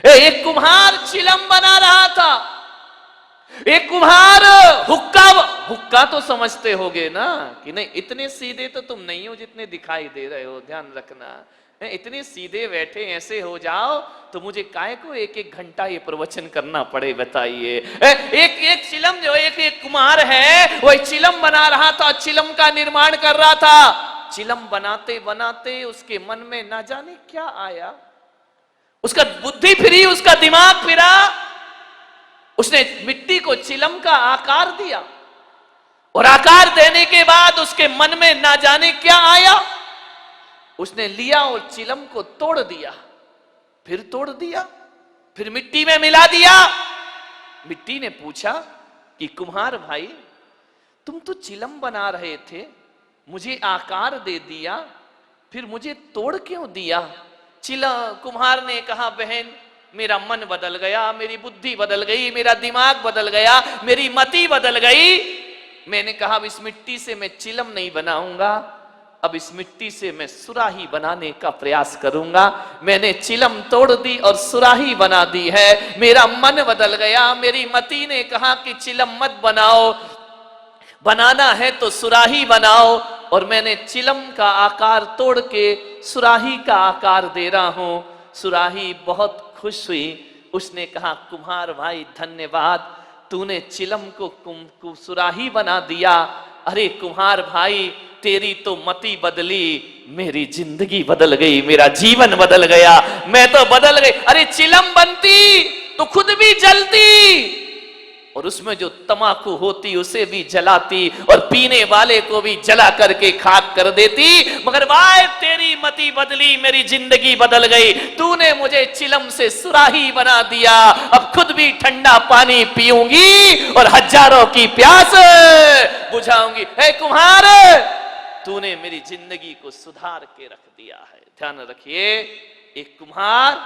एक कुम्हार चिलम बना रहा था। एक कुम्हार हुक्का, हुक्का तो समझते होगे ना कि नहीं, इतने सीधे तो तुम नहीं हो जितने दिखाई दे रहे हो, ध्यान रखना। इतने सीधे बैठे ऐसे हो जाओ तो मुझे काहे को एक एक घंटा ये प्रवचन करना पड़े, बताइए। एक एक चिलम, जो एक एक कुम्हार है वो चिलम बना रहा था, चिलम का निर्माण कर रहा था। चिलम बनाते बनाते उसके मन में ना जाने क्या आया, उसका बुद्धि फिरी, उसका दिमाग फिरा। उसने मिट्टी को चिलम का आकार दिया और आकार देने के बाद उसके मन में ना जाने क्या आया, उसने लिया और चिलम को तोड़ दिया, फिर तोड़ दिया, फिर मिट्टी में मिला दिया। मिट्टी ने पूछा कि कुम्हार भाई, तुम तो चिलम बना रहे थे, मुझे आकार दे दिया, फिर मुझे तोड़ क्यों दिया? कुम्हार ने कहा, बहन मेरा मन बदल गया, मेरी बुद्धि बदल गई, मेरा दिमाग बदल गया, मेरी मति बदल गई। मैंने कहा अब इस मिट्टी से मैं चिलम नहीं बनाऊंगा, अब इस मिट्टी से मैं सुराही बनाने का प्रयास करूंगा। मैंने चिलम तोड़ दी और सुराही बना दी है। मेरा मन बदल गया, मेरी मति ने कहा कि चिलम मत बनाओ, बनाना है तो सुराही बनाओ, और मैंने चिलम का आकार तोड़ के सुराही का आकार दे रहा हूं। सुराही बहुत खुश हुई, उसने कहा कुम्हार भाई धन्यवाद, तूने चिलम को सुराही बना दिया। अरे कुम्हार भाई, तेरी तो मति बदली, मेरी जिंदगी बदल गई, मेरा जीवन बदल गया, मैं तो बदल गई। अरे चिलम बनती तो खुद भी जलती और उसमें जो तमाकू होती उसे भी जलाती और पीने वाले को भी जला करके खाक कर देती, मगर भाई तेरी मति बदली, मेरी जिंदगी बदल गई, तूने मुझे चिलम से सुराही बना दिया, अब खुद भी ठंडा पानी पीऊंगी और हजारों की प्यास बुझाऊंगी। हे कुम्हार, तूने मेरी जिंदगी को सुधार के रख दिया है। ध्यान रखिए, एक कुम्हार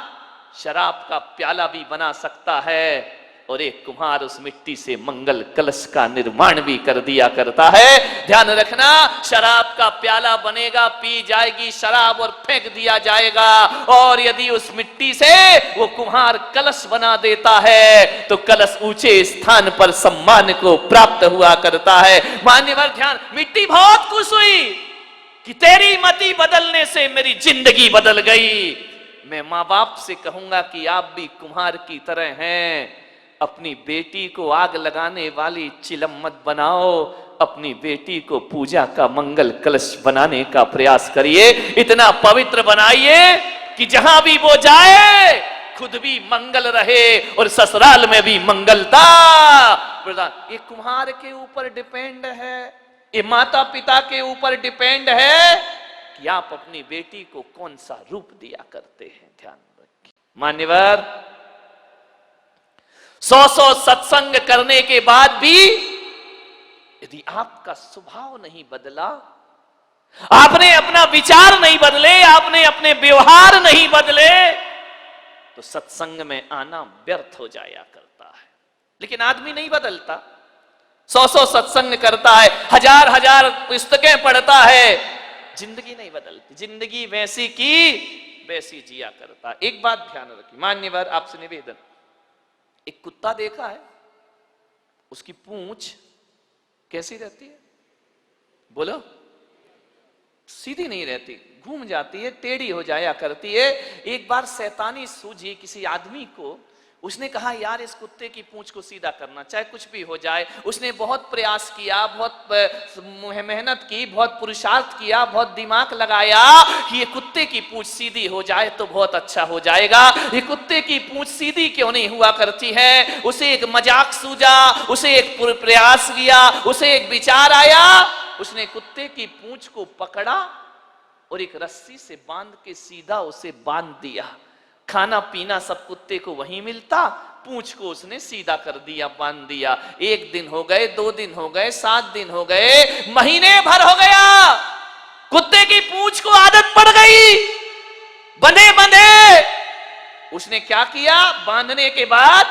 शराब का प्याला भी बना सकता है और एक कुम्हार उस मिट्टी से मंगल कलश का निर्माण भी कर दिया करता है। ध्यान रखना, शराब का प्याला बनेगा, पी जाएगी शराब और फेंक दिया जाएगा, और यदि उस मिट्टी से वो कुम्हार कलश बना देता है तो कलश ऊंचे स्थान पर सम्मान को प्राप्त हुआ करता है। मान्यवर ध्यान, मिट्टी बहुत खुश हुई कि तेरी मति बदलने से मेरी जिंदगी बदल गई। मैं मां बाप से कहूंगा कि आप भी कुम्हार की तरह हैं, अपनी बेटी को आग लगाने वाली चिलम मत बनाओ, अपनी बेटी को पूजा का मंगल कलश बनाने का प्रयास करिए। इतना पवित्र बनाइए कि जहां भी वो जाए खुद भी मंगल रहे और ससुराल में भी मंगलता प्रदान। ये कुम्हार के ऊपर डिपेंड है, ये माता पिता के ऊपर डिपेंड है कि आप अपनी बेटी को कौन सा रूप दिया करते हैं। ध्यान रखिए मान्यवर, 100 सत्संग करने के बाद भी यदि आपका स्वभाव नहीं बदला, आपने अपना विचार नहीं बदले, आपने अपने व्यवहार नहीं बदले, तो सत्संग में आना व्यर्थ हो जाया करता है। लेकिन आदमी नहीं बदलता, 100 सत्संग करता है, हजार पुस्तकें पढ़ता है, जिंदगी नहीं बदलती, जिंदगी वैसी की वैसी जिया करता। एक बात ध्यान रखिए मान्यवर, आपसे निवेदन, एक कुत्ता देखा है, उसकी पूंछ कैसी रहती है? बोलो, सीधी नहीं रहती, घूम जाती है, टेढ़ी हो जाया करती है। एक बार शैतानी सूझी किसी आदमी को, उसने कहा यार इस कुत्ते की पूंछ को सीधा करना, चाहे कुछ भी हो जाए। उसने बहुत प्रयास किया, बहुत मेहनत की, बहुत पुरुषार्थ किया, बहुत दिमाग लगाया कि ये कुत्ते की पूंछ सीधी हो जाए तो बहुत अच्छा हो जाएगा। ये कुत्ते की पूंछ सीधी क्यों नहीं हुआ करती है? उसे एक मजाक सूझा, उसे एक प्रयास किया, उसे एक विचार आया, उसने कुत्ते की पूंछ को पकड़ा और एक रस्सी से बांध के सीधा उसे बांध दिया। खाना पीना सब कुत्ते को वहीं मिलता, पूंछ को उसने सीधा कर दिया, बांध दिया। 1 दिन हो गए, 2 दिन हो गए, 7 दिन हो गए, महीने भर हो गया, कुत्ते की पूंछ को आदत पड़ गई, बंधे बंधे। उसने क्या किया, बांधने के बाद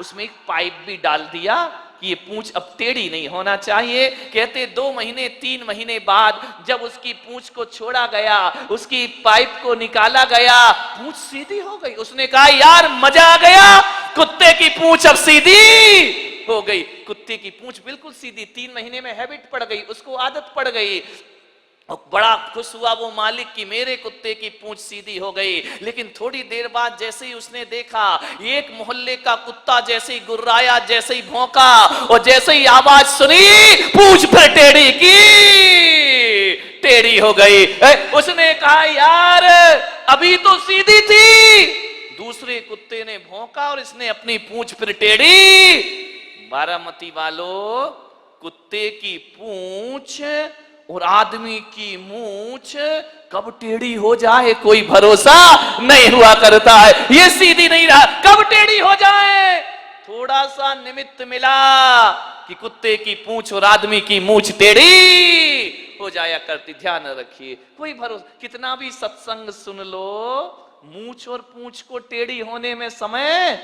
उसमें एक पाइप भी डाल दिया कि ये पूंछ अब टेढ़ी नहीं होना चाहिए। कहते 2 महीने 3 महीने बाद जब उसकी पूंछ को छोड़ा गया, उसकी पाइप को निकाला गया, पूंछ सीधी हो गई। उसने कहा यार मजा आ गया, कुत्ते की पूंछ अब सीधी हो गई। कुत्ते की पूंछ बिल्कुल सीधी, 3 महीने में हैबिट पड़ गई, उसको आदत पड़ गई। और बड़ा खुश हुआ वो मालिक कि मेरे कुत्ते की पूंछ सीधी हो गई। लेकिन थोड़ी देर बाद जैसे ही उसने देखा एक मोहल्ले का कुत्ता जैसे ही गुर्राया, जैसे ही भौंका और जैसे ही आवाज सुनी, पूंछ फिर टेढ़ी की टेढ़ी हो गई। उसने कहा यार अभी तो सीधी थी। दूसरे कुत्ते ने भौंका और इसने अपनी पूंछ फिर टेढ़ी। बारामती वालों, कुत्ते की पूंछ और आदमी की मूंछ कब टेढ़ी हो जाए कोई भरोसा नहीं हुआ करता है। ये सीधी नहीं रहा, कब टेढ़ी हो जाए। थोड़ा सा निमित्त मिला कि कुत्ते की पूंछ और आदमी की मूंछ टेढ़ी हो जाया करती। ध्यान रखिए, कोई भरोसा, कितना भी सत्संग सुन लो, मूंछ और पूंछ को टेढ़ी होने में समय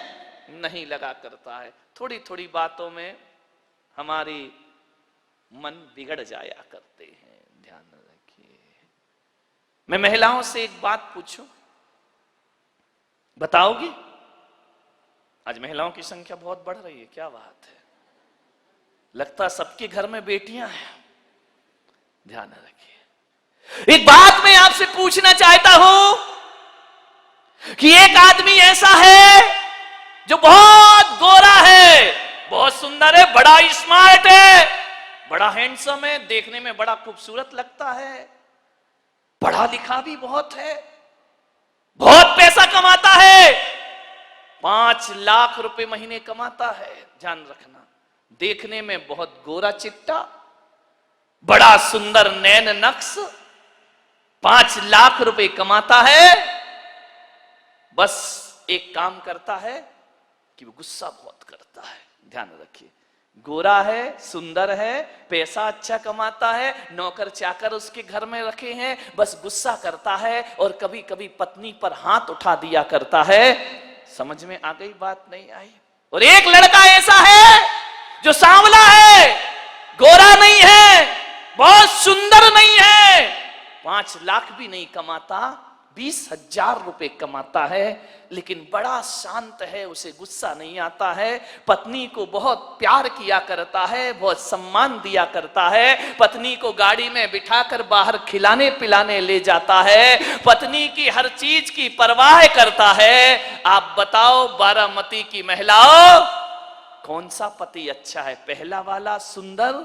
नहीं लगा करता है। थोड़ी थोड़ी बातों में हमारी मन बिगड़ जाया करते हैं। ध्यान रखिए। मैं महिलाओं से एक बात पूछूं, बताओगी? आज महिलाओं की संख्या बहुत बढ़ रही है, क्या बात है। लगता सबके घर में बेटियां हैं। ध्यान रखिए। एक बात मैं आपसे पूछना चाहता हूं कि एक आदमी ऐसा है जो बहुत गोरा है, बहुत सुंदर है, बड़ा स्मार्ट है, बड़ा हैंडसम है, देखने में बड़ा खूबसूरत लगता है, पढ़ा लिखा भी बहुत है, बहुत पैसा कमाता है, 5 लाख रुपए महीने कमाता है। ध्यान रखना, देखने में बहुत गोरा चिट्टा, बड़ा सुंदर नैन नक्श, 5 लाख रुपए कमाता है। बस एक काम करता है कि वो गुस्सा बहुत करता है। ध्यान रखिए, गोरा है, सुंदर है, पैसा अच्छा कमाता है, नौकर चाकर उसके घर में रखे हैं, बस गुस्सा करता है और कभी कभी पत्नी पर हाथ उठा दिया करता है। समझ में आ गई बात, नहीं आई? और एक लड़का ऐसा है जो सांवला है, गोरा नहीं है, बहुत सुंदर नहीं है, 5 लाख भी नहीं कमाता, 20,000 रुपए कमाता है, लेकिन बड़ा शांत है, उसे गुस्सा नहीं आता है, पत्नी को बहुत प्यार किया करता है, बहुत सम्मान दिया करता है, पत्नी को गाड़ी में बिठाकर बाहर खिलाने पिलाने ले जाता है, पत्नी की हर चीज की परवाह करता है। आप बताओ बारामती की महिलाओं, कौन सा पति अच्छा है? पहला वाला सुंदर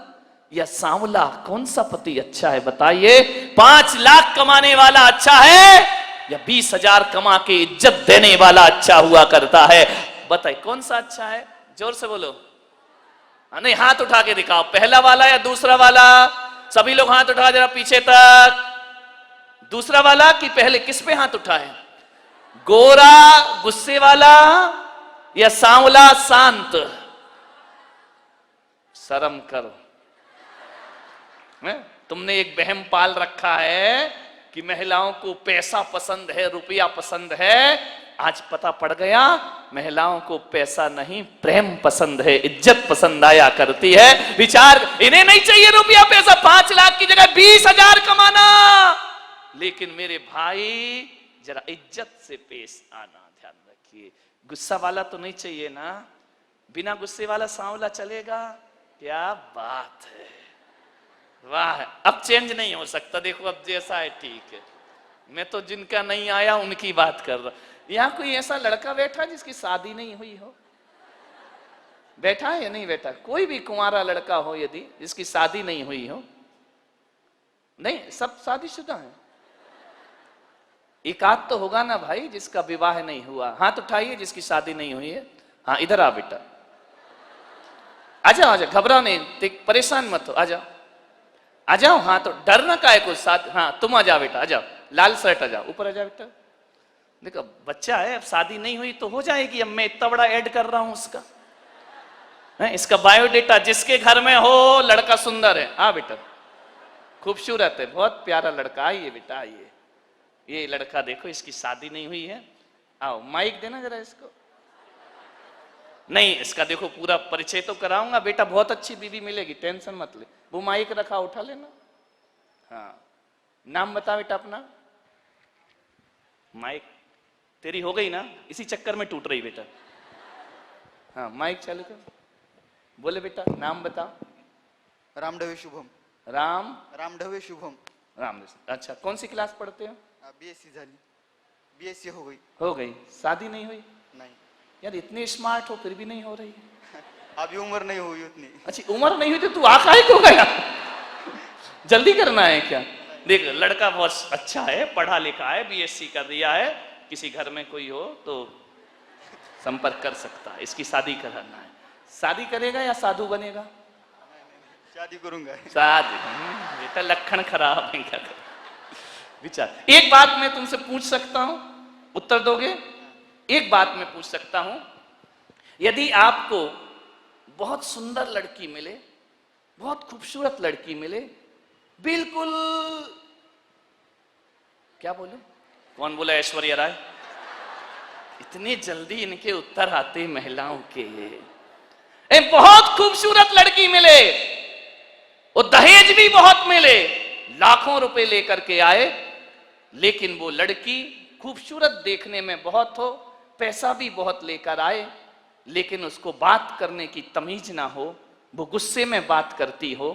या सांवला? कौन सा पति अच्छा है बताइए? 5 लाख कमाने वाला अच्छा है या 20,000 कमा के इज्जत देने वाला अच्छा हुआ करता है? बताइए कौन सा अच्छा है? जोर से बोलो। नहीं, हाथ उठा के दिखाओ, पहला वाला या दूसरा वाला? सभी लोग हाथ उठा जरा पीछे तक। दूसरा वाला कि पहले? किस पे हाथ उठाए? गोरा गुस्से वाला या सांवला शांत? शर्म करो। तुमने एक वहम पाल रखा है कि महिलाओं को पैसा पसंद है, रुपया पसंद है। आज पता पड़ गया महिलाओं को पैसा नहीं, प्रेम पसंद है, इज्जत पसंद आया करती है। विचार, इन्हें नहीं चाहिए रुपया पैसा, 5 लाख की जगह 20,000 कमाना, लेकिन मेरे भाई जरा इज्जत से पेश आना। ध्यान रखिए, गुस्सा वाला तो नहीं चाहिए ना? बिना गुस्से वाला सांवला चलेगा? क्या बात है, वाह। अब चेंज नहीं हो सकता, देखो अब जैसा है ठीक है। मैं तो जिनका नहीं आया उनकी बात कर रहा। यहां कोई ऐसा लड़का बैठा जिसकी शादी नहीं हुई हो? बैठा है या नहीं बैठा? कोई भी कुंवारा लड़का हो यदि जिसकी शादी नहीं हुई हो? नहीं, सब शादीशुदा हैं। एक आध तो होगा ना भाई जिसका विवाह नहीं हुआ। हाथ उठाइए जिसकी शादी नहीं हुई है। हाँ, इधर आ बेटा, आ जाओ, आ जाओ, घबराओ नहीं, परेशान मत हो, आ जाओ, आ जाओ। हाँ, तो डरना का है कुछ साथ। हाँ, तुम आ जाओ बेटा, आ जाओ, लाल शर्ट आ जाओ, ऊपर आ जाओ बेटा। देखो बच्चा है, अब शादी नहीं हुई तो हो जाएगी। अब मैं इतना बड़ा ऐड कर रहा हूं उसका, इसका बायोडेटा। जिसके घर में हो लड़का सुंदर है, हाँ बेटा, खूबसूरत है, बहुत प्यारा लड़का, आइए बेटा आइए। ये लड़का देखो, इसकी शादी नहीं हुई है। आओ, माइक देना जरा इसको। नहीं, इसका देखो पूरा परिचय तो कराऊंगा बेटा, बहुत अच्छी बीवी मिलेगी, टेंशन मत ले। वो माइक रखा, उठा लेना। हाँ, नाम बता बेटा अपना। माइक तेरी हो गई ना, इसी चक्कर में टूट रही बेटा। हाँ, माइक चालू कर, बोले बेटा नाम बता। रामढवे शुभम। रामढवे शुभम। अच्छा, कौन सी क्लास पढ़ते हो? बीएससी झाली, बीएससी हो गई। शादी नहीं हुई? नहीं। यार इतने स्मार्ट हो फिर भी नहीं हो रही। अभी उम्र नहीं हुई उतनी। अच्छा, उम्र नहीं हुई तो तू आका ही क्यों गया? जल्दी करना है क्या? देख, लड़का बहुत अच्छा है, पढ़ा लिखा है, बीएससी कर दिया है, किसी घर में कोई हो तो संपर्क कर सकता है, इसकी शादी कराना है। शादी करेगा या साधु बनेगा? शादी करूंगा। शादी? बेटा लक्षण खराब है क्या? विचार। एक बात मैं तुमसे पूछ सकता हूं, उत्तर दोगे? एक बात मैं पूछ सकता हूं, यदि आपको बहुत सुंदर लड़की मिले, बहुत खूबसूरत लड़की मिले, बिल्कुल, क्या बोलूं? कौन बोला? ऐश्वर्या राय। इतनी जल्दी इनके उत्तर आते महिलाओं के। एक बहुत खूबसूरत लड़की मिले और दहेज भी बहुत मिले, लाखों रुपए लेकर के आए, लेकिन वो लड़की खूबसूरत देखने में बहुत हो, पैसा भी बहुत लेकर आए, लेकिन उसको बात करने की तमीज ना हो, वो गुस्से में बात करती हो।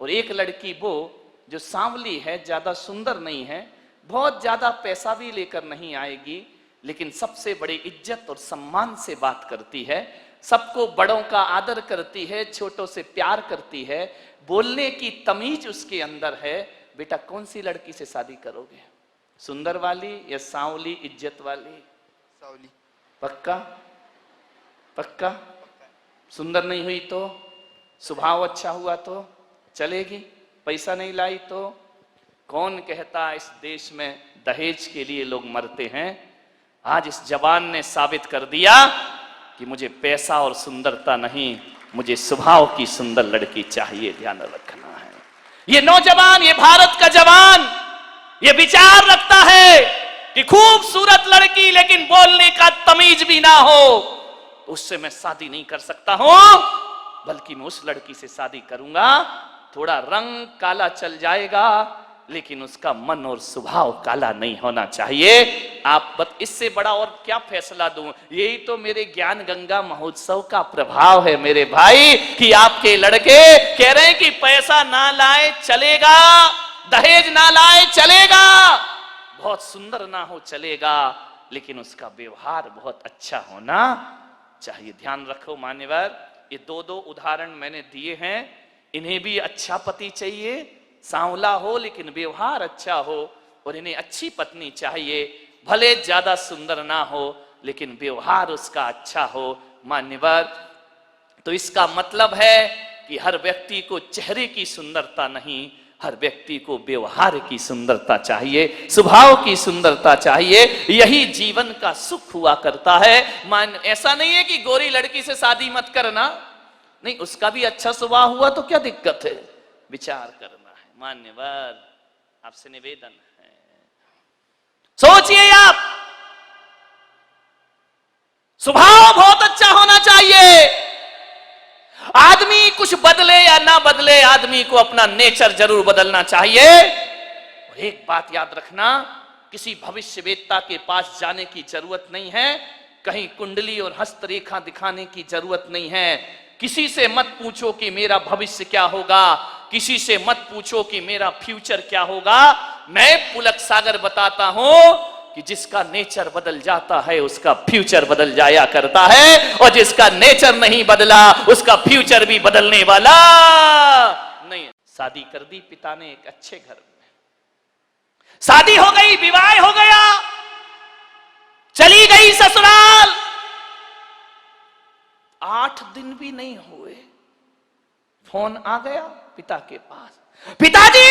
और एक लड़की वो जो सांवली है, ज्यादा सुंदर नहीं है, बहुत ज्यादा पैसा भी लेकर नहीं आएगी, लेकिन सबसे बड़ी इज्जत और सम्मान से बात करती है, सबको बड़ों का आदर करती है, छोटों से प्यार करती है, बोलने की तमीज उसके अंदर है। बेटा कौन सी लड़की से शादी करोगे? सुंदर वाली या सांवली इज्जत वाली? सांवली। पक्का? पक्का? सुंदर नहीं हुई तो? स्वभाव अच्छा हुआ तो चलेगी? पैसा नहीं लाई तो? कौन कहता इस देश में दहेज के लिए लोग मरते हैं? आज इस जवान ने साबित कर दिया कि मुझे पैसा और सुंदरता नहीं, मुझे स्वभाव की सुंदर लड़की चाहिए। ध्यान रखना है। ये नौजवान, ये भारत का जवान, ये विचार रखता है कि खूबसूरत लड़की लेकिन बोलने का तमीज भी ना हो, तो उससे मैं शादी नहीं कर सकता हूं, बल्कि मैं उस लड़की से शादी करूंगा, थोड़ा रंग काला चल जाएगा, लेकिन उसका मन और स्वभाव काला नहीं होना चाहिए। आप बत इससे बड़ा और क्या फैसला दूं? यही तो मेरे ज्ञान गंगा महोत्सव का प्रभाव है मेरे भाई, कि आपके लड़के कह रहे हैं कि पैसा ना लाए चलेगा, दहेज ना लाए चलेगा, बहुत सुंदर ना हो चलेगा, लेकिन उसका व्यवहार बहुत अच्छा होना चाहिए। ध्यान रखो मान्यवर, ये दो उदाहरण मैंने दिए हैं, इन्हें भी अच्छा पति चाहिए, सांवला हो लेकिन व्यवहार अच्छा हो, और इन्हें अच्छी पत्नी चाहिए, भले ज्यादा सुंदर ना हो लेकिन व्यवहार उसका अच्छा हो। मान्यवर, तो इसका मतलब है कि हर व्यक्ति को चेहरे की सुंदरता नहीं, हर व्यक्ति को व्यवहार की सुंदरता चाहिए, स्वभाव की सुंदरता चाहिए, यही जीवन का सुख हुआ करता है। ऐसा नहीं है कि गोरी लड़की से शादी मत करना, नहीं, उसका भी अच्छा स्वभाव हुआ तो क्या दिक्कत है? विचार करना है। मान्यवर, आपसे निवेदन है, सोचिए आप, स्वभाव बहुत अच्छा होना चाहिए। आदमी कुछ बदले या ना बदले, आदमी को अपना नेचर जरूर बदलना चाहिए। और एक बात याद रखना, किसी भविष्यवेत्ता के पास जाने की जरूरत नहीं है, कहीं कुंडली और हस्तरेखा दिखाने की जरूरत नहीं है। किसी से मत पूछो कि मेरा भविष्य क्या होगा, किसी से मत पूछो कि मेरा फ्यूचर क्या होगा। मैं पुलक सागर बताता हूं कि जिसका नेचर बदल जाता है उसका फ्यूचर बदल जाया करता है, और जिसका नेचर नहीं बदला उसका फ्यूचर भी बदलने वाला नहीं। शादी कर दी पिता ने एक अच्छे घर में, शादी हो गई, विवाह हो गया, चली गई ससुराल, 8 दिन भी नहीं हुए फोन आ गया पिता के पास, पिताजी।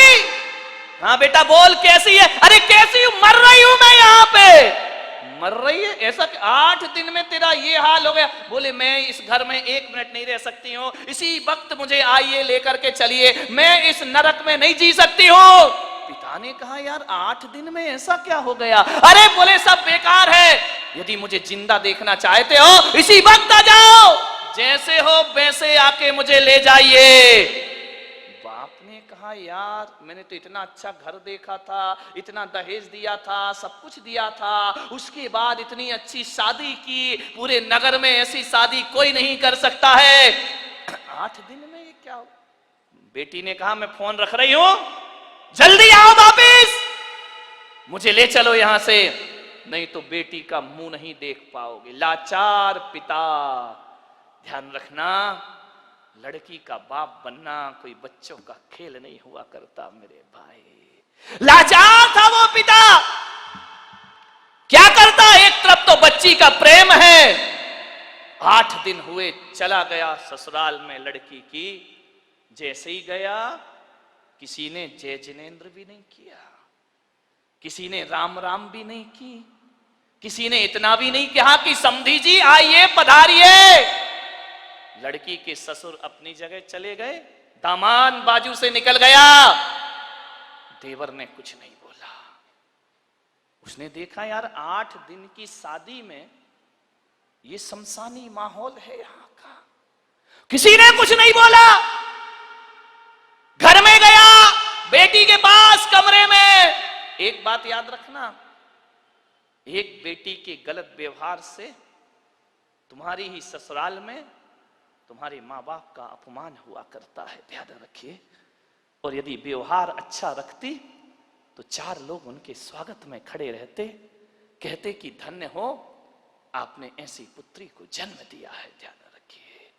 हाँ बेटा बोल, कैसी है? अरे कैसी हूं, मर रही हूं मैं यहाँ पे। मर रही है? ऐसा 8 दिन में तेरा ये हाल हो गया? बोले मैं इस घर में 1 मिनट नहीं रह सकती हूँ, इसी वक्त मुझे आइए लेकर के चलिए, मैं इस नरक में नहीं जी सकती हूँ। पिता ने कहा यार 8 दिन में ऐसा क्या हो गया? अरे बोले सब बेकार है, यदि मुझे जिंदा देखना चाहते हो इसी वक्त आ जाओ। जैसे हो वैसे आके मुझे ले जाइए। बाप ने कहा यार मैंने तो इतना अच्छा घर देखा था, इतना दहेज दिया था, सब कुछ दिया था, उसके बाद इतनी अच्छी शादी की, पूरे नगर में ऐसी शादी कोई नहीं कर सकता है, 8 दिन में ये क्या हो? बेटी ने कहा मैं फोन रख रही हूं, जल्दी आओ वापिस, मुझे ले चलो यहां से, नहीं तो बेटी का मुंह नहीं देख पाओगे। लाचार पिता, ध्यान रखना लड़की का बाप बनना कोई बच्चों का खेल नहीं हुआ करता मेरे भाई। लाचार था वो पिता, क्या करता, एक तरफ तो बच्ची का प्रेम है, 8 दिन हुए चला गया ससुराल में लड़की की, जैसे ही गया किसी ने जय जिनेन्द्र भी नहीं किया, किसी ने राम राम भी नहीं की, किसी ने इतना भी नहीं कहा कि समधी जी आइए पधारिए। लड़की के ससुर अपनी जगह चले गए, दामाद बाजू से निकल गया, देवर ने कुछ नहीं बोला। उसने देखा यार 8 दिन की शादी में ये शमशानी माहौल है यहां का, किसी ने कुछ नहीं बोला। घर में गया बेटी के पास कमरे में, एक बात याद रखना, एक बेटी के गलत व्यवहार से तुम्हारी ही ससुराल में तुम्हारे मां बाप का अपमान हुआ करता है, ध्यान रखिए। और यदि व्यवहार अच्छा रखती तो 4 लोग उनके स्वागत में खड़े रहते, कहते कि धन्य हो आपने ऐसी पुत्री को जन्म दिया है, ध्यान रखिए।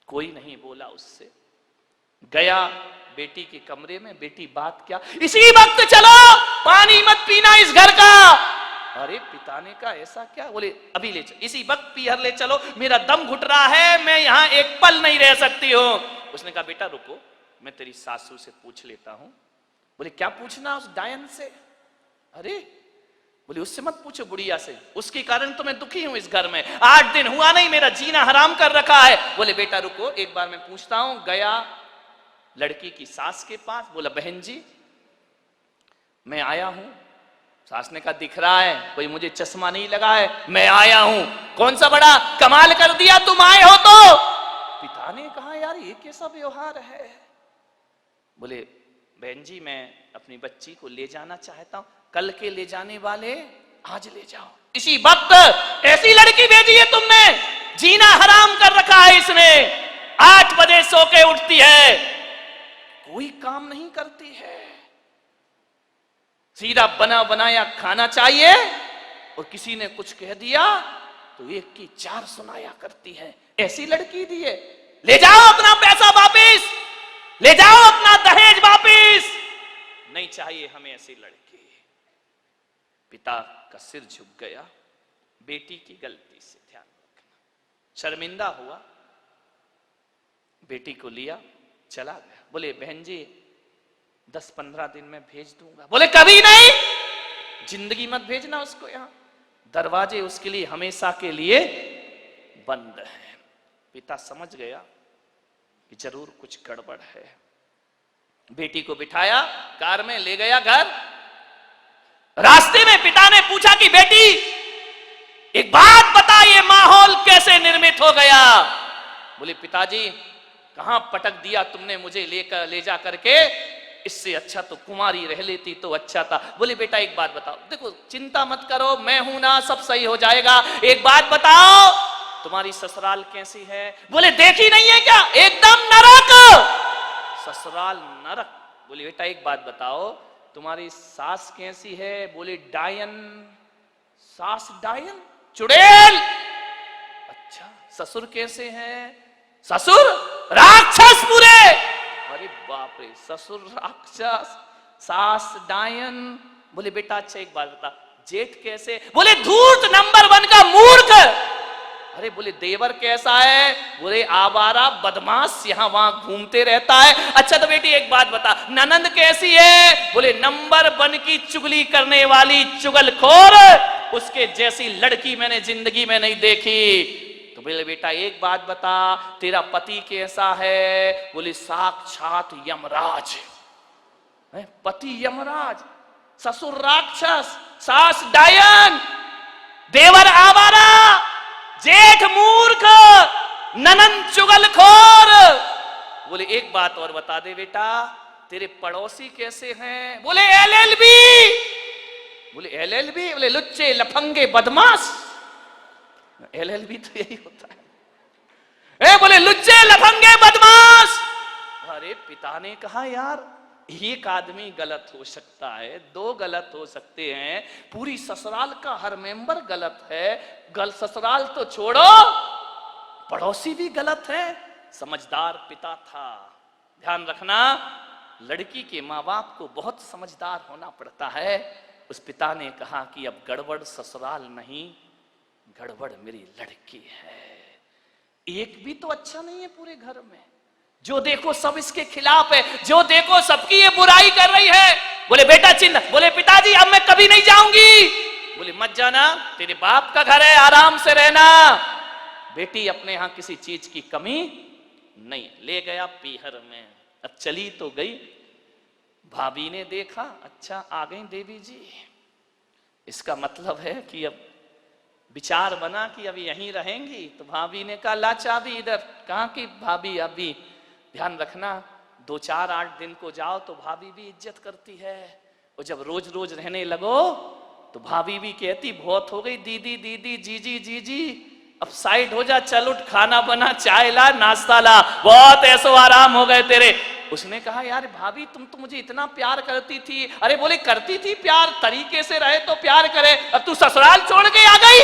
कोई नहीं बोला उससे, गया बेटी के कमरे में, बेटी बात क्या, इसी वक्त चलो पानी मत पीना इस घर का। अरे पिता ने कहा ऐसा क्या, बोले अभी ले चलो, इसी वक्त पीहर ले चलो, मेरा दम घुट रहा है, मैं यहां एक पल नहीं रह सकती हूं। उसने कहा बेटा रुको, मैं तेरी सासू से पूछ लेता हूं। बोले क्या पूछना उस डायन से? अरे बोले उससे मत पूछो, बुढ़िया से, उसके कारण तो मैं दुखी हूं इस घर में, 8 दिन हुआ नहीं, मेरा जीना हराम कर रखा है। बोले बेटा रुको एक बार मैं पूछता हूं। गया लड़की की सास के पास, बोला बहन जी मैं आया हूं। सास ने कहा दिख रहा है, कोई मुझे चश्मा नहीं लगा है, मैं आया हूं। कौन सा बड़ा कमाल कर दिया तुम आए हो तो। पिता ने कहा यार ये कैसा व्यवहार है। बोले बहन जी मैं अपनी बच्ची को ले जाना चाहता हूं, कल के ले जाने वाले आज ले जाओ। इसी वक्त ऐसी लड़की भेजी है तुमने, जीना हराम कर रखा है इसने, 8 बजे सो के उठती है, कोई काम नहीं करती है, सीधा बना बनाया खाना चाहिए, और किसी ने कुछ कह दिया तो 1 की 4 सुनाया करती है। ऐसी लड़की दी है, ले जाओ अपना पैसा वापिस, ले जाओ अपना दहेज वापिस, नहीं चाहिए हमें ऐसी लड़की। पिता का सिर झुक गया, बेटी की गलती से, ध्यान रखना, शर्मिंदा हुआ, बेटी को लिया चला गया। बोले बहन जी 10-15 दिन में भेज दूंगा। बोले कभी नहीं, जिंदगी मत भेजना उसको यहां, दरवाजे उसके लिए हमेशा के लिए बंद हैं। पिता समझ गया कि जरूर कुछ गड़बड़ है, बेटी को बिठाया कार में, ले गया घर। रास्ते में पिता ने पूछा कि बेटी एक बात बता, ये माहौल कैसे निर्मित हो गया? बोले पिताजी कहां पटक दिया तुमने मुझे ले जा करके, इससे अच्छा तो कुमारी रह लेती तो अच्छा था। बोले बेटा एक बात बताओ, देखो चिंता मत करो, मैं हूं ना, सब सही हो जाएगा, एक बात बताओ तुम्हारी ससुराल कैसी है? बोले देखी नहीं है क्या, एकदम नरक, ससुराल नरक। बोले बेटा एक बात बताओ तुम्हारी सास कैसी है? बोले डायन, सास डायन, चुड़ैल। अच्छा ससुर कैसे हैं? ससुर राक्षस पूरे। अरे बाप रे, ससुर राक्षस, सास डायन। बोले बेटा अच्छा एक बात बता, जेठ कैसे? बोले धूर्त नंबर 1 का मूर्ख। अरे बोले देवर कैसा है? बोले आवारा बदमाश, यहां वहां घूमते रहता है। अच्छा तो बेटी एक बात बता, ननंद कैसी है? बोले नंबर 1 की चुगली करने वाली चुगलखोर, उसके जैसी लड़की मैंने जिंदगी में नहीं देखी। तो बोले बेटा एक बात बता, तेरा पति कैसा है? बोले साक्षात यमराज। पति यमराज, ससुर राक्षस, सास डायन, देवर आवारा, जेठ मूर्ख, ननन चुगलखोर। बोले एक बात और बता दे बेटा, तेरे पड़ोसी कैसे हैं? बोले LLB। बोले LLB? बोले लुच्चे लफंगे बदमाश। LLB तो यही होता है। बोले लुच्चे लफंगे बदमाश। अरे पिता ने कहा यार एक आदमी गलत हो सकता है, दो गलत हो सकते हैं, पूरी ससुराल का हर मेंबर गलत है। ससुराल तो छोड़ो, पड़ोसी भी गलत है। समझदार पिता था। ध्यान रखना, लड़की के माँ बाप को बहुत समझदार होना पड़ता है। उस पिता ने कहा कि अब गड़बड़ ससुराल नहीं, गड़बड़ मेरी लड़की है। एक भी तो अच्छा नहीं है पूरे घर में, जो देखो सब इसके खिलाफ है, जो देखो सबकी ये बुराई कर रही है। बोले बेटा चिंता, बोले पिताजी अब मैं कभी नहीं जाऊंगी। बोले मत जाना, तेरे बाप का घर है, आराम से रहना। बेटी अपने यहां किसी चीज की कमी नहीं। ले गया पीहर में। अब चली तो गई, भाभी ने देखा अच्छा आ गई देवी जी, इसका मतलब है कि अब विचार बना कि अब यहीं रहेंगी। तो भाभी ने कहा ला चाबी इधर। कहा कि भाभी अभी ध्यान रखना 2-4-8 दिन को जाओ तो भाभी भी इज्जत करती है, और जब रोज रोज रहने लगो तो भाभी भी कहती बहुत हो गई दीदी दीदी जीजी जीजी, अब साइड हो जा, चल उठ, खाना बना, चाय ला, नाश्ता ला, बहुत ऐसो आराम हो गए तेरे। उसने कहा यार भाभी तुम तो मुझे इतना प्यार करती थी। अरे बोले करती थी प्यार, तरीके से रहे तो प्यार करे, अब तू ससुराल छोड़ के आ गई,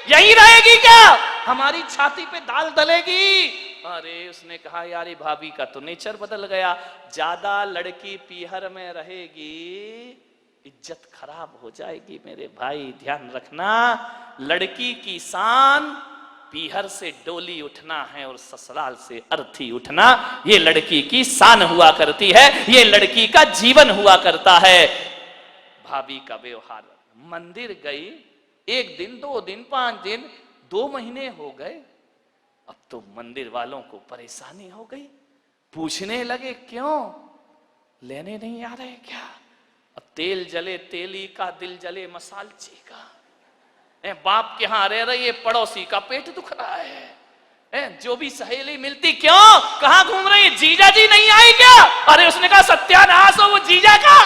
यहीं रहेगी क्या? हमारी छाती पे दाल दलेगी। अरे उसने कहा यार भाभी का तो नेचर बदल गया, ज्यादा लड़की पीहर में रहेगी इज्जत खराब हो जाएगी। मेरे भाई ध्यान रखना, लड़की की शान पीहर से डोली उठना है और ससुराल से अर्थी उठना, ये लड़की की शान हुआ करती है, ये लड़की का जीवन हुआ करता है। भाभी का व्यवहार। मंदिर गई, 1 दिन 2 दिन 5 दिन 2 महीने हो गए। अब तो मंदिर वालों को परेशानी हो गई, पूछने लगे क्यों लेने नहीं आ रहे क्या? अब तेल जले तेली का, दिल जले मसालची का। बाप के यहां रह रही है, पड़ोसी का पेट दुख रहा है। जो भी सहेली मिलती क्यों, कहां घूम रही है, जीजा जी नहीं आई क्या? अरे उसने कहा सत्यानाश हो वो जीजा का,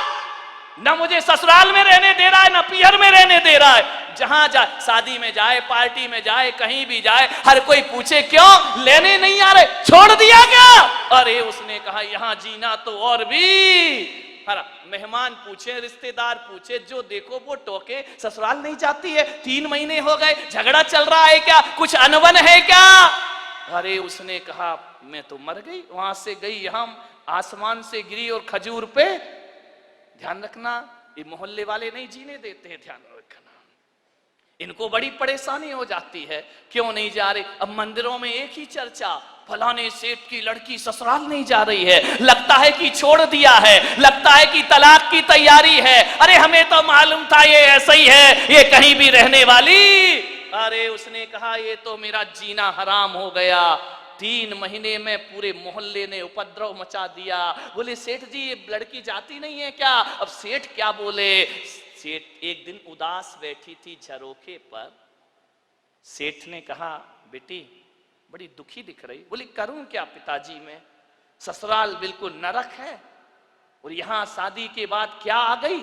ना मुझे ससुराल में रहने दे रहा है ना पीहर में रहने दे रहा है। जहां जाए, शादी में जाए, पार्टी में जाए, कहीं भी जाए, हर कोई पूछे क्यों लेने नहीं आ रहे, छोड़ दिया क्या? अरे उसने कहा यहां जीना तो और भी, मेहमान पूछे, रिश्तेदार पूछे, जो देखो वो टोके, ससुराल नहीं जाती है, 3 महीने हो गए, झगड़ा चल रहा है क्या, कुछ अनबन है क्या? अरे उसने कहा मैं तो मर गई, वहां से गई यहां, आसमान से गिरी और खजूर पे। ध्यान रखना, ये मोहल्ले वाले नहीं जीने देते हैं, ध्यान रखना, इनको बड़ी परेशानी हो जाती है, क्यों नहीं जा रहे? अब मंदिरों में एक ही चर्चा, फलाने सेठ की लड़की ससुराल नहीं जा रही है, लगता है कि छोड़ दिया है, लगता है कि तलाक की तैयारी है। अरे हमें तो मालूम था ये ऐसा ही है, ये कहीं भी रहने वाली। अरे उसने कहा ये तो मेरा जीना हराम हो गया, 3 महीने में पूरे मोहल्ले ने उपद्रव मचा दिया। बोले सेठ जी ये लड़की जाती नहीं है क्या? अब सेठ क्या बोले? सेठ एक दिन उदास बैठी थी झरोखे पर, सेठ ने कहा बेटी बड़ी दुखी दिख रही। बोली करूं क्या पिताजी, मैं ससुराल बिल्कुल नरक है, और यहां शादी के बाद क्या आ गई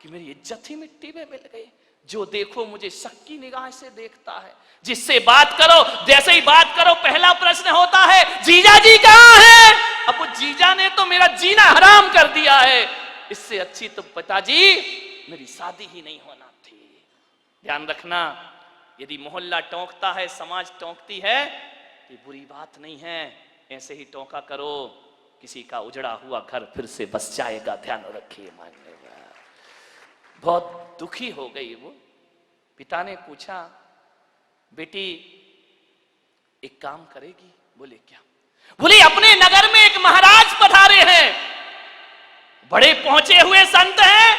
कि मेरी इज्जत ही मिट्टी में मिल गई। जो देखो मुझे शक की निगाह से देखता है, जिससे बात करो जैसे ही बात करो पहला प्रश्न होता है जीजा जी कहां है? अब वो जीजा ने तो मेरा जीना हराम कर दिया है, इससे अच्छी तो पिताजी मेरी शादी ही नहीं होना थी। ध्यान रखना, यदि मोहल्ला टोंकता है, समाज टोंकती है, ये बुरी बात नहीं है, ऐसे ही टोंका करो, किसी का उजड़ा हुआ घर फिर से बस जाएगा। ध्यान रखिए। मानने बहुत दुखी हो गई वो। पिता ने पूछा बेटी एक काम करेगी? बोले क्या? बोले अपने नगर में एक महाराज पधारे हैं, बड़े पहुंचे हुए संत हैं,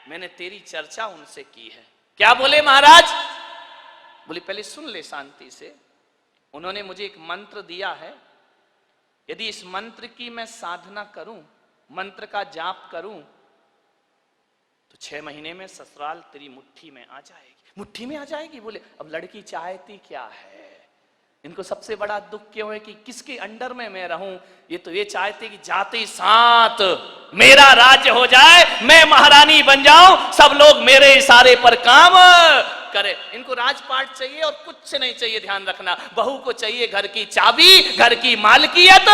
मैंने तेरी चर्चा उनसे की है। क्या बोले महाराज? बोले पहले सुन ले शांति से। उन्होंने मुझे एक मंत्र दिया है, यदि इस मंत्र की मैं साधना करूं, मंत्र का जाप करूं, तो 6 महीने में ससुराल तेरी मुट्ठी में आ जाएगी। मुट्ठी में आ जाएगी? बोले अब लड़की चाहती क्या है, इनको सबसे बड़ा दुख क्यों है कि किसके अंडर में मैं रहूं? ये तो ये चाहते कि जाते साथ मेरा राज्य हो जाए, मैं महारानी बन जाऊं, सब लोग मेरे इशारे पर काम करे। इनको राजपाट चाहिए और कुछ नहीं चाहिए। ध्यान रखना, बहू को चाहिए घर की चाबी, घर की मालकियत।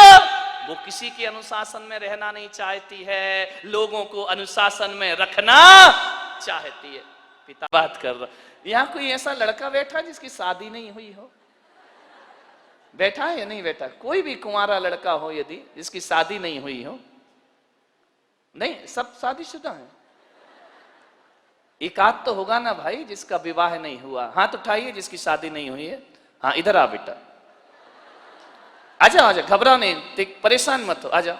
वो किसी के अनुशासन में रहना नहीं चाहती है, लोगों को अनुशासन में रखना चाहती है। पिता बात कर रहा, यहां कोई ऐसा लड़का बैठा जिसकी शादी नहीं हुई हो? बैठा है या नहीं बैठा? कोई भी कुंवारा लड़का हो यदि जिसकी शादी नहीं हुई हो? नहीं, सब शादीशुदा है। एक आध तो होगा ना भाई जिसका विवाह नहीं हुआ। हाथ उठाइए जिसकी शादी नहीं हुई है। हाँ, इधर आ बेटा, आ जाओ, आ जाओ, घबराओ नहीं, परेशान मत हो, आ जाओ,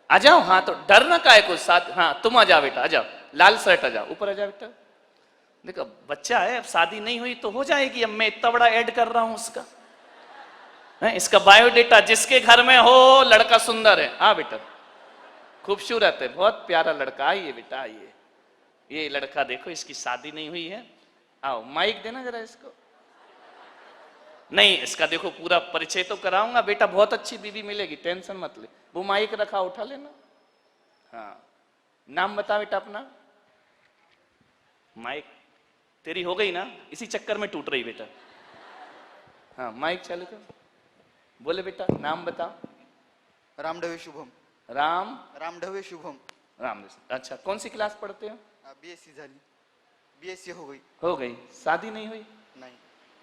आ जाओ। हाँ, तो डरना का है कुछ साथ। हाँ, तुम आ जाओ बेटा, आ जाओ, लाल शर्ट आ जाओ, ऊपर आ जाओ बेटा। देखो बच्चा है, अब शादी नहीं हुई तो हो जाएगी। अब मैं इतना बड़ा ऐड कर रहा हूं उसका है, इसका बायोडेटा। जिसके घर में हो लड़का सुंदर है, हाँ बेटा, खूबसूरत है, बहुत प्यारा लड़का, आइए बेटा आइए। ये लड़का देखो, इसकी शादी नहीं हुई है। आओ, माइक देना जरा इसको। नहीं, इसका देखो पूरा परिचय तो कराऊंगा बेटा, बहुत अच्छी बीवी मिलेगी, टेंशन मत ले। वो माइक रखा, उठा लेना। हाँ, नाम बता बेटा अपना। माइक तेरी हो गई ना, इसी चक्कर में टूट रही बेटा। हाँ, माइक चालू कर, बोले बेटा नाम बता। रामढवे शुभम। रामढवे शुभम। राम, अच्छा, कौन सी क्लास पढ़ते हो? बीएससी झाली, बीएससी हो गई। हो गई, शादी नहीं हुई? नहीं।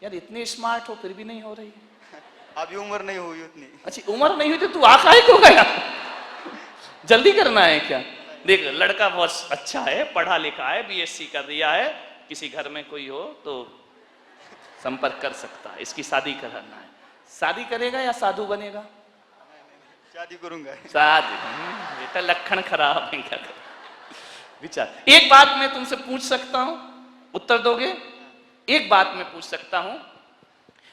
यार इतने स्मार्ट हो फिर भी नहीं हो रही? अभी उम्र नहीं हुई उतनी। अच्छा, उम्र नहीं हुई तो तू आका ही क्यों गया? जल्दी करना है क्या? देख, लड़का बहुत अच्छा है, पढ़ा लिखा है, बीएससी कर दिया है। किसी घर में कोई हो तो संपर्क कर सकता है, इसकी शादी कराना है। शादी करेगा या साधु बनेगा? शादी करूंगा। शादी? बेटा लक्षण खराब है क्या? विचार। एक बात मैं तुमसे पूछ सकता हूं, उत्तर दोगे? एक बात मैं पूछ सकता हूं,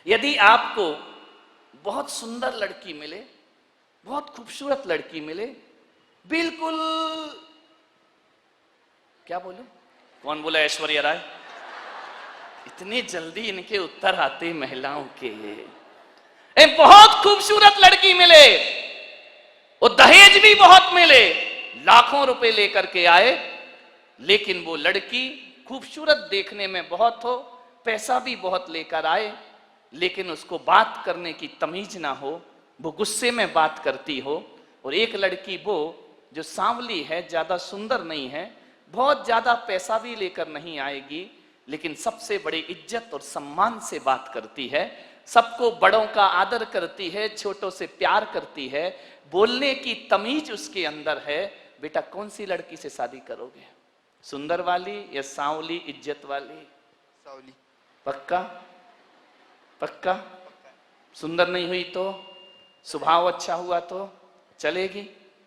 यदि आपको बहुत सुंदर लड़की मिले, बहुत खूबसूरत लड़की मिले, बिल्कुल, क्या बोलूं? कौन बोला? ऐश्वर्या राय। इतनी जल्दी इनके उत्तर आते महिलाओं के। एक बहुत खूबसूरत लड़की मिले, और दहेज भी बहुत मिले, लाखों रुपए लेकर के आए, लेकिन वो लड़की खूबसूरत देखने में बहुत हो, पैसा भी बहुत लेकर आए, लेकिन उसको बात करने की तमीज ना हो, वो गुस्से में बात करती हो। और एक लड़की वो जो सांवली है, ज्यादा सुंदर नहीं है, बहुत ज्यादा पैसा भी लेकर नहीं आएगी, लेकिन सबसे बड़ी इज्जत और सम्मान से बात करती है, सबको बड़ों का आदर करती है, छोटों से प्यार करती है, बोलने की तमीज उसके अंदर है। बेटा कौन सी लड़की से शादी करोगे? सुंदर वाली या सांवली इज्जत वाली? सावली। पक्का? पक्का? सुंदर नहीं हुई तो? स्वभाव अच्छा हुआ तो चलेगी?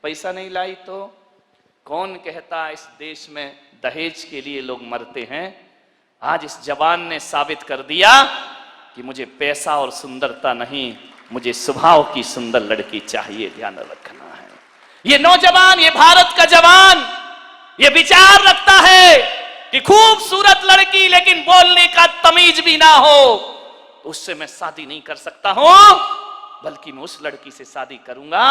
पैसा नहीं लाई तो? कौन कहता इस देश में दहेज के लिए लोग मरते हैं? आज इस जवान ने साबित कर दिया कि मुझे पैसा और सुंदरता नहीं, मुझे स्वभाव की सुंदर लड़की चाहिए। ध्यान रखना है। ये नौजवान, ये भारत का जवान, ये विचार रखता है कि खूबसूरत लड़की लेकिन बोलने का तमीज भी ना हो, उससे मैं शादी नहीं कर सकता हूं, बल्कि मैं उस लड़की से शादी करूंगा,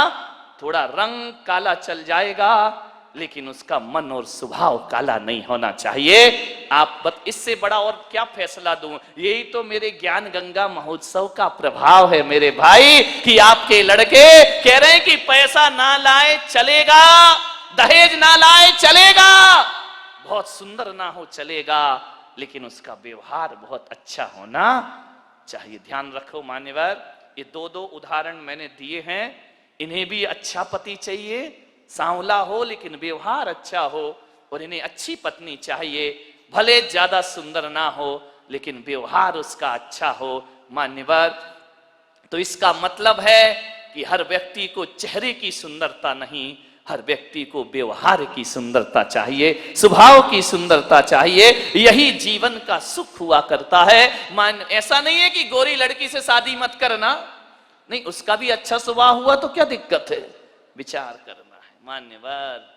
थोड़ा रंग काला चल जाएगा, लेकिन उसका मन और स्वभाव काला नहीं होना चाहिए। आप बस इससे बड़ा और क्या फैसला दूं? यही तो मेरे ज्ञान गंगा महोत्सव का प्रभाव है मेरे भाई, कि आपके लड़के कह रहे हैं कि पैसा ना लाए चलेगा, दहेज ना लाए चलेगा, बहुत सुंदर ना हो चलेगा, लेकिन उसका व्यवहार बहुत अच्छा होना चाहिए। ध्यान रखो मान्यवर, ये दो दो उदाहरण मैंने दिए हैं। इन्हें भी अच्छा पति चाहिए, सांवला हो लेकिन व्यवहार अच्छा हो, और इन्हें अच्छी पत्नी चाहिए, भले ज्यादा सुंदर ना हो लेकिन व्यवहार उसका अच्छा हो। मान्यवर, तो इसका मतलब है कि हर व्यक्ति को चेहरे की सुंदरता नहीं, हर व्यक्ति को व्यवहार की सुंदरता चाहिए, स्वभाव की सुंदरता चाहिए। यही जीवन का सुख हुआ करता है। ऐसा नहीं है कि गोरी लड़की से शादी मत करना, नहीं, उसका भी अच्छा स्वभाव हुआ तो क्या दिक्कत है? विचार करना है। मान्यवर।